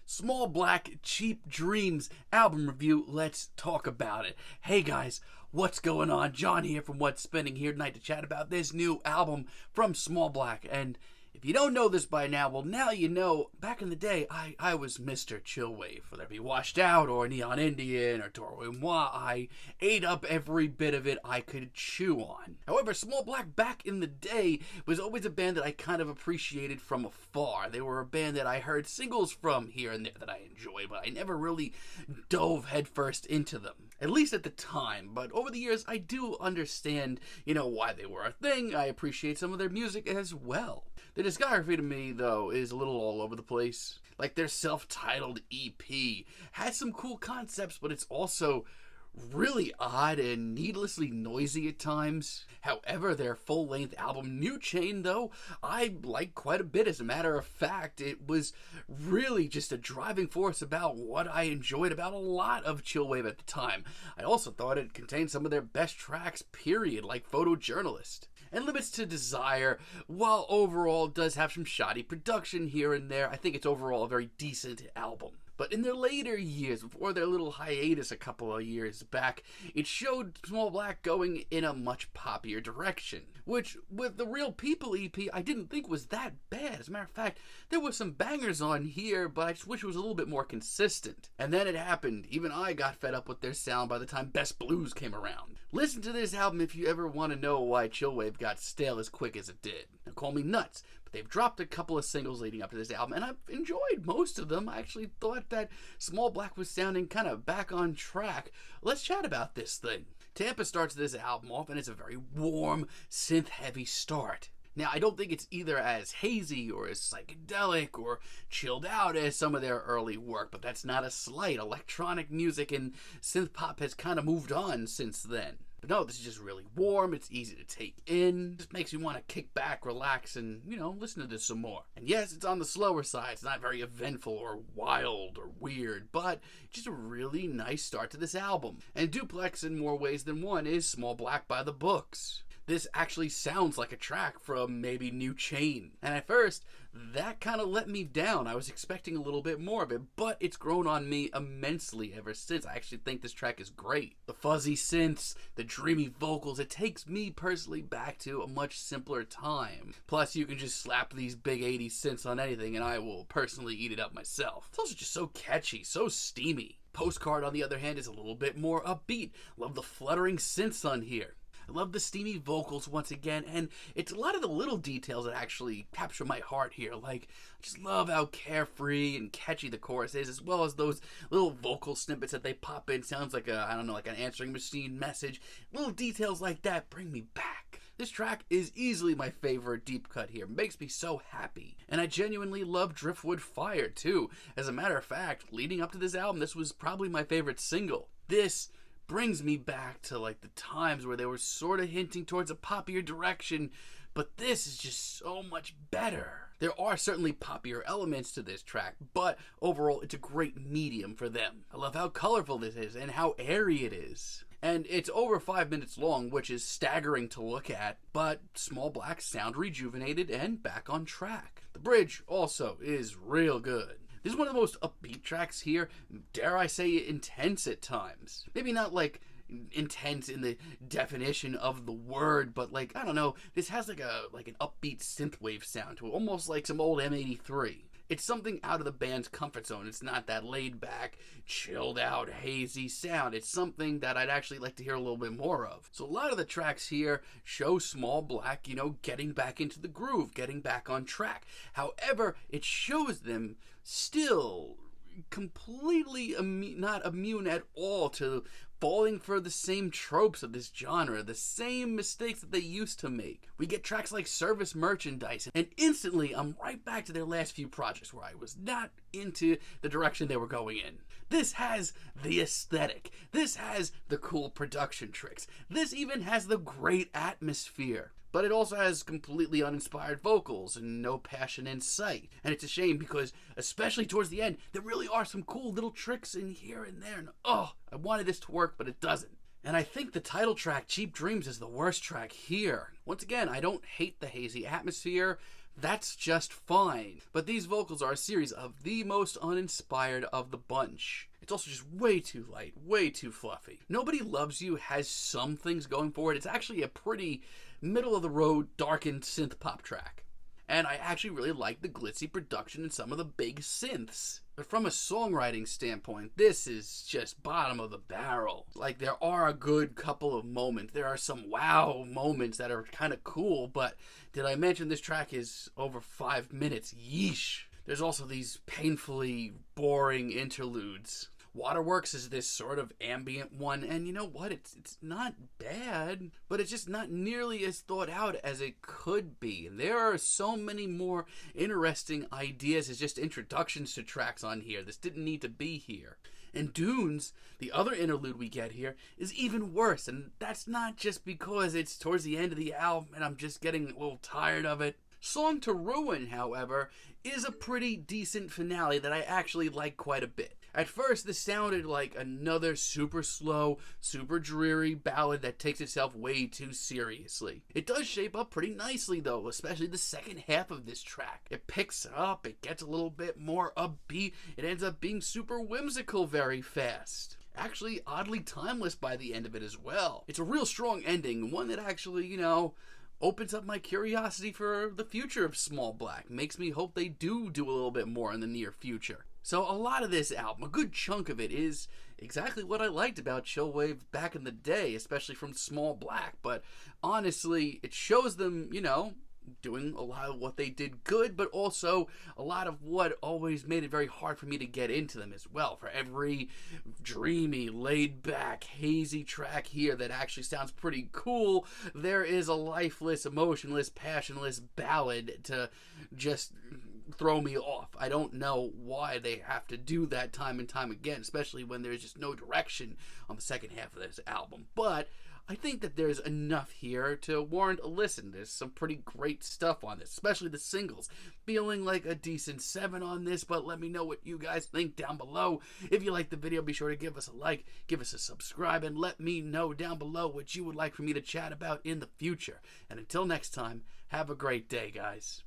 Small Black, Cheap Dreams album review. Let's talk about it. Hey guys, what's going on? John here from What's Spinning, here tonight to chat about this new album from Small Black. And if you don't know this by now, well, now you know. Back in the day, I was Mr. Chillwave. Whether it be Washed Out or Neon Indian or Toro Moi, I ate up every bit of it I could chew on. However, Small Black back in the day was always a band that I kind of appreciated from afar. They were a band that I heard singles from here and there that I enjoyed, but I never really dove headfirst into them. At least at the time. But over the years, I do understand, why they were a thing. I appreciate some of their music as well. The discography to me, though, is a little all over the place. Like, their self-titled EP has some cool concepts, but it's also really odd and needlessly noisy at times. However, their full-length album, New Chain, though, I like quite a bit. As a matter of fact, it was really just a driving force about what I enjoyed about a lot of Chillwave at the time. I also thought it contained some of their best tracks, period, like Photojournalist. And Limits to Desire, while overall does have some shoddy production here and there, I think it's overall a very decent album. But in their later years, before their little hiatus a couple of years back, it showed Small Black going in a much poppier direction. Which, with the Real People EP, I didn't think was that bad. As a matter of fact, there were some bangers on here, but I just wish it was a little bit more consistent. And then it happened. Even I got fed up with their sound by the time Best Blues came around. Listen to this album if you ever want to know why Chillwave got stale as quick as it did. Now, call me nuts, but they've dropped a couple of singles leading up to this album, and I've enjoyed most of them. I actually thought that Small Black was sounding kind of back on track. Let's chat about this thing. Tampa starts this album off, and it's a very warm, synth-heavy start. Now, I don't think it's either as hazy or as psychedelic or chilled out as some of their early work, but that's not a slight. Electronic music and synth pop has kind of moved on since then. But no, this is just really warm, it's easy to take in, just makes you want to kick back, relax, and, listen to this some more. And yes, it's on the slower side, it's not very eventful or wild or weird, but just a really nice start to this album. And Duplex, in more ways than one, is Small Black by the books. This actually sounds like a track from maybe New Chain. And at first, that kind of let me down. I was expecting a little bit more of it, but it's grown on me immensely ever since. I actually think this track is great. The fuzzy synths, the dreamy vocals, it takes me personally back to a much simpler time. Plus, you can just slap these big 80s synths on anything and I will personally eat it up myself. It's also just so catchy, so steamy. Postcard, on the other hand, is a little bit more upbeat. Love the fluttering synths on here. I love the steamy vocals once again, and it's a lot of the little details that actually capture my heart here. Like, I just love how carefree and catchy the chorus is, as well as those little vocal snippets that they pop in. Sounds like like an answering machine message. Little details like that bring me back. This track is easily my favorite deep cut here. Makes me so happy. And I genuinely love Driftwood Fire, too. As a matter of fact, leading up to this album, this was probably my favorite single. This brings me back to the times where they were sort of hinting towards a poppier direction, but this is just so much better. There are certainly poppier elements to this track, but overall it's a great medium for them. I love how colorful this is and how airy it is. And it's over 5 minutes long, which is staggering to look at, but Small Black sound rejuvenated and back on track. The bridge also is real good. This is one of the most upbeat tracks here, dare I say intense at times. Maybe not intense in the definition of the word, but this has an upbeat synthwave sound to it, almost like some old M83. It's something out of the band's comfort zone. It's not that laid back, chilled out, hazy sound. It's something that I'd actually like to hear a little bit more of. So a lot of the tracks here show Small Black, getting back into the groove, getting back on track. However, it shows them still completely not immune at all to falling for the same tropes of this genre, the same mistakes that they used to make. We get tracks like Service Merchandise, and instantly I'm right back to their last few projects where I was not into the direction they were going in. This has the aesthetic. This has the cool production tricks. This even has the great atmosphere. But it also has completely uninspired vocals and no passion in sight. And it's a shame because, especially towards the end, there really are some cool little tricks in here and there. And I wanted this to work, but it doesn't. And I think the title track, Cheap Dreams, is the worst track here. Once again, I don't hate the hazy atmosphere, that's just fine. But these vocals are a series of the most uninspired of the bunch. It's also just way too light, way too fluffy. Nobody Loves You has some things going for it. It's actually a pretty middle-of-the-road, darkened synth pop track. And I actually really like the glitzy production and some of the big synths. But from a songwriting standpoint, this is just bottom of the barrel. Like, there are a good couple of moments. There are some wow moments that are kind of cool, but did I mention this track is over 5 minutes? Yeesh. There's also these painfully boring interludes. Waterworks is this sort of ambient one, and you know what? It's not bad, but it's just not nearly as thought out as it could be. There are so many more interesting ideas as just introductions to tracks on here. This didn't need to be here. And Dunes, the other interlude we get here, is even worse, and that's not just because it's towards the end of the album and I'm just getting a little tired of it. Song to Ruin, however, is a pretty decent finale that I actually like quite a bit. At first, this sounded like another super slow, super dreary ballad that takes itself way too seriously. It does shape up pretty nicely though, especially the second half of this track. It picks up, it gets a little bit more upbeat, it ends up being super whimsical very fast. Actually, oddly timeless by the end of it as well. It's a real strong ending, one that actually, opens up my curiosity for the future of Small Black. Makes me hope they do a little bit more in the near future. So a lot of this album, a good chunk of it, is exactly what I liked about Chillwave back in the day, especially from Small Black. But honestly, it shows them, doing a lot of what they did good, but also a lot of what always made it very hard for me to get into them as well. For every dreamy, laid-back, hazy track here that actually sounds pretty cool, there is a lifeless, emotionless, passionless ballad to just throw me off. I don't know why they have to do that time and time again, especially when there's just no direction on the second half of this album. But I think that there's enough here to warrant a listen. There's some pretty great stuff on this, especially the singles. Feeling like a decent 7 on this, but let me know what you guys think down below. If you liked the video, be sure to give us a like, give us a subscribe, and let me know down below what you would like for me to chat about in the future. And until next time, have a great day, guys.